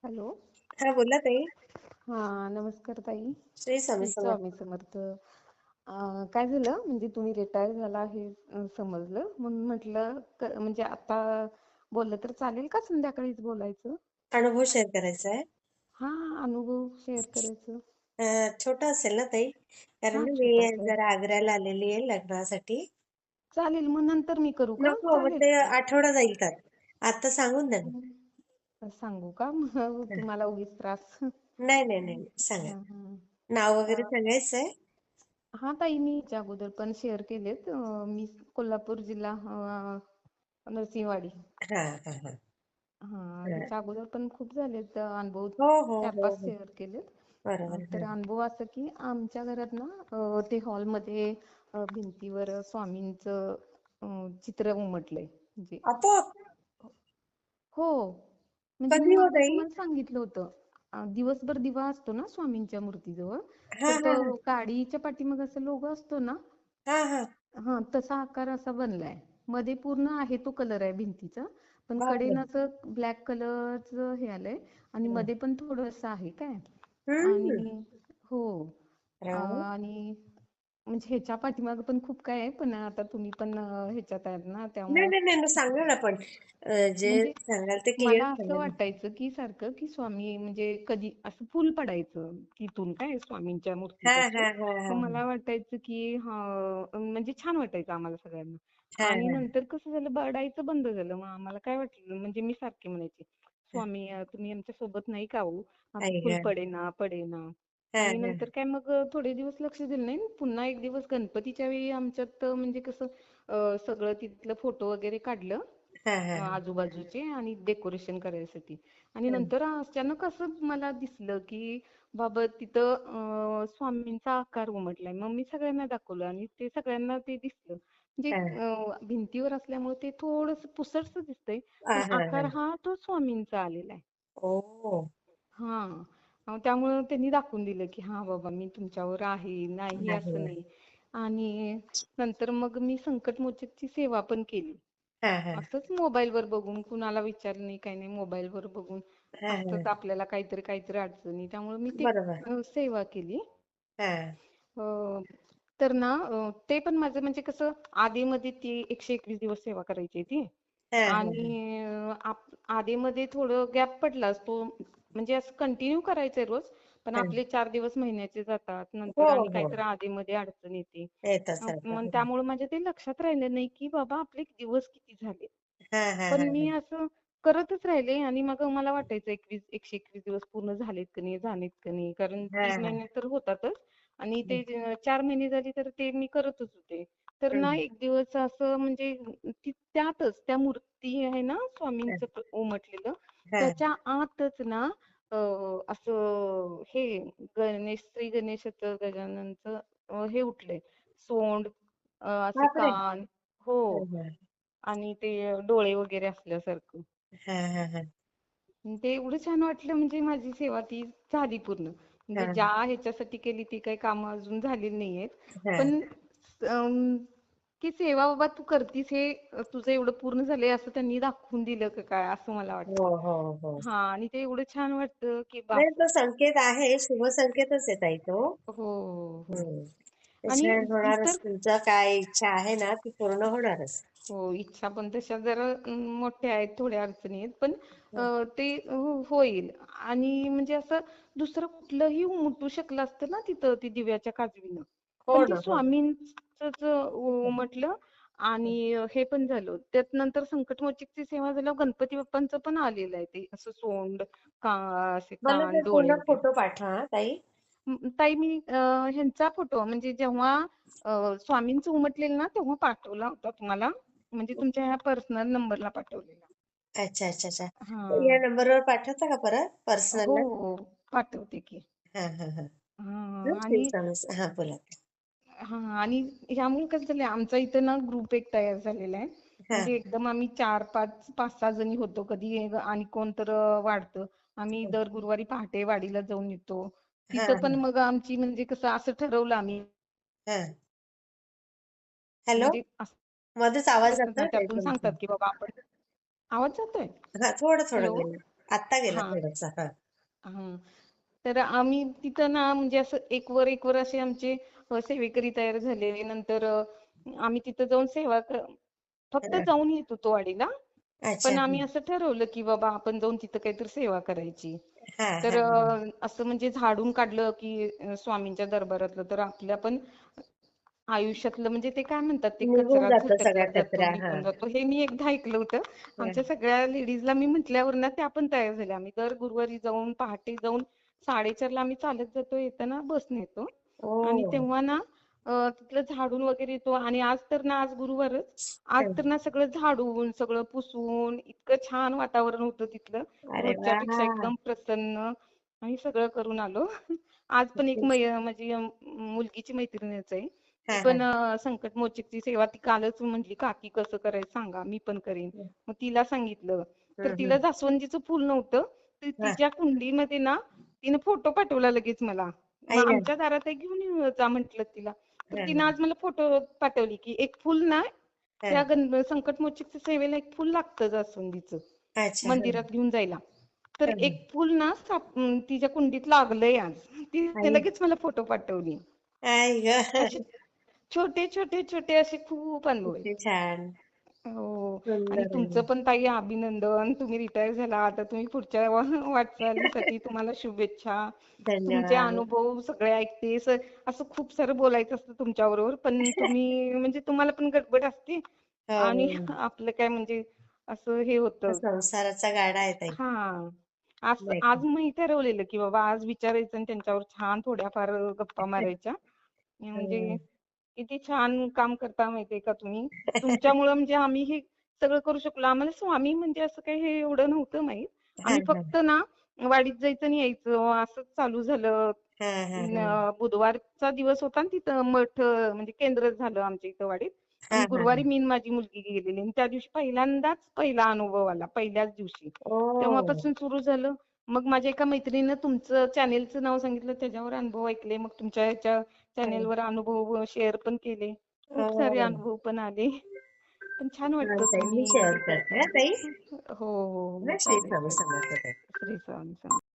Hello. हा बोला ताई. हा, नमस्कार ताई. श्री स्वामी श्री समर्थ. स्वामी समर्थ. काय झालं म्हणजे तुम्ही रिटायर झाला हे समजलं, म्हणून म्हटलं म्हणजे आता बोललं तर चालेल का, संध्याकाळीच बोलायचं? अनुभव शेअर करायचा आहे. हा, अनुभव शेअर करायचं. छोटा असेल ना ताई? कारण हा, ना मी छोटासा आहे. जरा आग्र्याला आलेली आहे लग्नासाठी. चालेल, मग नंतर मी करू का? नको, मग चालेल ते की. आठवडा जाईल तर. आता सांगून द्या ना. सांगू का मग तुम्हाला उगीच त्रास? नाही नाही नाही, सांगा. हा, हा. नाव वगैरे अ, सांगायचंय? हा ताई, मी याच्या अगोदर पण शेअर केलेत. मी कोल्हापूर जिल्हा, नरसिंहवाडी. हा हा हा. हा, हा. ह्याच्या अगोदर पण खूप झालेत अनुभव. हो हो चार हो पाच हो. शेअर केलेत. बरोबर. तर अनुभव असं की आमच्या घरात ना, ते हॉलमध्ये भिंतीवर स्वामींचं चित्र उमटलंय म्हणजे. आपोआप? हो, म्हणजे मी कधी हो मागं ताई? तुम्हाला सांगितलं होतं. दिवसभर दिवा असतो ना स्वामींच्या मूर्तीजवळ, हा तर हा हा. तो काडीच्या पाठीमागे असं लोगो असतो ना, हा हा. हा, तसा आकार असा बनलाय. मध्ये पूर्ण आहे तो कलर आहे भिंतीचा, पण बापरे. कडेनं असं ब्लॅक कलरचं हे आलंय, आणि हम्म. मध्ये पण थोडंसं आहे काय. हम्म. आणि हो, अरे वा. आणि म्हणजे ह्याच्या पाठीमागं पण खूप काय आहे, पण आता तुम्ही पण ह्याच्यात आहेत ना, नाही त्यामुळं नाही नाही नाही, सांगा ना पण. जे म्हणजे सांगाल ते क्लिअर मला असं सांगा ना. वाटायचं की सारखं की स्वामी म्हणजे कधी असं फुल पडायचं तिथून काय स्वामींच्या हा मूर्तीपासून. हा हा मग हा मला वाटायचं की हा, म्हणजे छान वाटायचं आम्हाला सगळ्यांना. हा आणि हा नंतर कसं झालं, बरडायचं बंद झालं. मग आम्हाला काय वाटलं, म्हणजे मी सारखे म्हणायचे, हा. स्वामी तुम्ही आमच्या सोबत नाही का हो, असं आई फुल ग. पडेना पडेना. हा आणि हा नंतर काय मग थोडे दिवस लक्ष दिलं नाही. पुन्हा एक दिवस गणपतीच्या वेळी आमच्यात म्हणजे कसं सगळं तिथलं फोटो वगैरे काढलं हा हा आजूबाजूचे, आणि डेकोरेशन करायसाठी. आणि हा. नंतर अचानक असं मला दिसलं की बाबा तिथं स्वामींचा आकार उमटलाय. मग मी सगळ्यांना दाखवलं आणि ते सगळ्यांना ते दिसलं. म्हणजे हा भिंतीवर असल्यामुळे ते थोडंसं पुसटसं दिसतंय, हा पण हा आकार हा. हा तो स्वामींचा आलेला आहे. ओ. हां. त्यामुळं त्यांनी दाखवून दिलं, की "हां बाबा, मी तुमच्यावर आहे, नाही असं आहे. नाही." आणि नंतर मग मी संकटमोचकची सेवा पण केली. हा हा असंच मोबाईलवर बघून, कुणाला विचारलं नाही, काही नाही, मोबाईलवर बघून हा हा. असंच आपल्याला काहीतरी काहीतरी अडचणी, त्यामुळे मी ती बरोबर. सेवा केली. हा अ, तर ना, ते पण माझं म्हणजे कसं, आधीमध्ये ती 121 दिवस सेवा करायची ती. हा हा हा. आणि आधीमध्ये थोडं गॅप पडलाच तो, म्हणजे असं कंटिन्यू करायचंय रोज, पण हा. आपले 4 दिवस महिन्याचे जातात, हो नंतर आणि हो. काहीतरी आधीमध्ये अडचण येते. येतात मग येतात. त्यामुळे माझ्या ते लक्षात राहिलं नाही की बाबा आपले दिवस किती झाले. हा हा पण हा मी हा. असं करतच राहिले, आणि मग मला वाटायचं 121 दिवस पूर्ण झालेत की नाही, झालेत की नाही, कारण हा 3 हा. महिने तर होतातच. आणि हम्म. ते 4 महिने झाले तर ते मी करतच होते. तर ना, हम्म. एक दिवस असं म्हणजे त्यातच त्या मूर्ती आहे ना हा स्वामींचं उमटलेलं, हा त्याच्या आतच ना अ, असं हे श्री गणेशाचं, गजाननचं हे उठलंय, सोंड, असे बापरे. कान. हो. हा हा आणि ते डोळे वगैरे असल्यासारखं. हा हा हा आणि ते एवढं छान वाटलं, म्हणजे माझी सेवा ती झाली पूर्ण. म्हणजे हा ज्या ह्याच्यासाठी केली ती काही कामं अजून झालेली नाहीयेत. हा. पण अं, की सेवा बाबा तू करतीस हे तुझं एवढं पूर्ण झालंय असं त्यांनी दाखवून दिलं का काय, असं मला हो वाटतं. हो हो. हा, आणि ते एवढं छान वाटतं की बाप. नाही, तो संकेत आहे, शुभ संकेतच आहे ताई तो. हो, हो, हो. हम्म. आणि त्याच्यामुळे होणारच. इतर, तुमचं काय इच्छा आहे ना ती पूर्ण होणारच. हो, इच्छा पण तशा जरा मोठ्या आहेत, थोड्या अडचणी आहेत, पण हं. ते होईल. आणि म्हणजे असं दुसरं कुठलंही उमटू शकलं असतं ना तिथं, ती दिव्याच्या काजवीनं. हो पण ती ना हो ना. स्वामींचंच उमटलं. आणि हे पण झालं. त्यात नंतर संकटमोचकची सेवा झाल्यावर गणपती बाप्पांचं पण आलेलं आहे ते, असं सोंड, का असे मला कान, ते डोळे पूर्ण वगैरे. फोटो पाठवा हा ताई. ताई, मी ह्यांचा फोटो म्हणजे जेव्हा स्वामींचं उमटलेलं ना, तेव्हा पाठवला होता तुम्हाला. म्हणजे तुमच्या ह्या पर्सनल नंबरला पाठवलेला. अच्छा अच्छा अच्छा. या हां. नंबरवर पाठवता का परत हो, पर्सनलला? हो. पाठवते की. हा हा हा. हां. श्री आणि स्वामी. हा बोला. हां, आणि ह्यामुळे कसं झालंय, आमचा इथं ना ग्रुप एक तयार झालेला आहे. हा म्हणजे एकदम आम्ही 4, 5, 5-6 जणी होतो. कधी आणि कोण तर वाढतं. आम्ही दर गुरुवारी पहाटे वाडीला जाऊन येतो. हा तिथं पण हा मग आमची म्हणजे कसं असं ठरवलं आम्ही, हा. हॅलो. म्हणजे मध्येच आवाज असतात ना, जातोय ताई त्यातून तुमचा. सांगतात की बाबा आपण. आवाज जातोय? हा, थोडं थोडं हॅलो? गेलं. आत्ता गेला हा थोडासा. हा. हा. तर आम्ही तिथं ना म्हणजे असं एक वर असे आमचे सेवेकरी तयार झाले. नंतर आम्ही तिथं जाऊन फक्त हा. जाऊन येत होतो वाडीला. अच्छा. पण आम्ही असं ठरवलं की बाबा आपण जाऊन तिथं काहीतरी सेवा करायची. हा तर हा हा. असं म्हणजे झाडून काढलं की स्वामींच्या दरबारातलं तर आपल्या पण आयुष्यातलं म्हणजे ते काय म्हणतात ते निघून कचरा जातो सगळा झटकला जातो, कचरा. हा. निघून जातो. हे मी एकदा ऐकलं होतं. हा. आमच्या सगळ्या लेडीजला मी म्हटल्यावर ना त्या पण तयार झाल्या. आम्ही दर गुरुवारी जाऊन पहाटे जाऊन 4:30ला आम्ही चालत जातो, येताना बसने येतो. आणि ओ. तेव्हा ना तिथलं झाडून वगैरे येतो. आणि आज गुरुवारच, आज तर हं. ना सगळं झाडून सगळं पुसून इतकं छान वातावरण होतं तिथलं, अरे रोजच्या वा. पेक्षा हा. एकदम प्रसन्न. आणि सगळं करून आलो. आज पण एक तेच. माझी मुलगीची मैत्रिणीच आहे. ती हा हा. पण संकट मोचकची सेवा ती कालच म्हटली, काकी कसं करायचं सांगा, मी पण करीन. मग तिला सांगितलं. तर तिला हम्म. जास्वंदीचं फुल नव्हतं. तर हा. तिच्या कुंडीमध्ये ना तिने फोटो पाठवला लगेच मला. मग आई ग. आमच्या दारात आहे, घेऊन जा म्हटलं तिला. तर हा तिनं आज मला फोटो पाठवली की एक फुल ना हा त्या हा. संकट मोचकच्या सेवेला एक फुल लागतं जास्वंदीचं, अच्छा. हा मंदिरात घेऊन जायला. तर हा हा. एक फुल ना तिच्या कुंडीत लागलंय आज. तिने आई. लगेच मला फोटो पाठवली. आई असे ग. छोटे छोटे छोटे असे खूप अनुभव आहेत. किती छान. हो. आणि सुंदर तुमचं आहे. पण ताई अभिनंदन. तुम्ही रिटायर झाला. आता तुम्ही पुढच्या वाटचालीसाठी तुम्हाला शुभेच्छा. तुमचे धन्यवाद. अनुभव सगळे ऐकते. असं खूप सारं बोलायचं असतं तुमच्याबरोबर. पण तुम्ही म्हणजे तुम्हाला पण गडबड असते. आणि हो. आपलं काय म्हणजे असं हे हा होतं. संसाराचा गाडा आहे ताई. हां. आज नाही का? आज मी ठरवलेलं की बाबा आज विचारायचं आणि त्यांच्यावर छान थोड्याफार गप्पा मारायच्या. म्हणजे हं. किती छान काम करता माहितीये का तुम्ही. तुमच्यामुळं म्हणजे आम्ही हे सगळं करू शकलो. आम्हाला स्वामी म्हणजे असं काही हे एवढं नव्हतं माहित. हा आम्ही हा फक्त ना वाडीत जायचं आणि यायचं असंच चालू झालं. हा हा हा बुधवारचा दिवस होता आणि तिथं मठ म्हणजे केंद्र झालं आमच्या इथं वाडीत. हा आणि हा. गुरुवारी मी आणि माझी मुलगी गेलेली आणि त्या दिवशी पहिला अनुभव आला, पहिल्याच दिवशी. ओ. तेव्हापासून सुरू झालं. मग माझ्या एका मैत्रिणीनं तुमचं चॅनेलचं नाव सांगितलं, त्याच्यावर अनुभव ऐकले. मग तुमच्या ह्याच्या चॅनेलवर अनुभव शेअर पण केले. खूप सारे ओ. अनुभव पण आले. पण छान हा वाटतं ताई, मी तुम्ही शेअर हे करते करताय. हा ताई. हो, हो, हो. ना श्री चालेल, स्वामी चालेल. समर्थ ताई. श्री स्वामी समर्थ.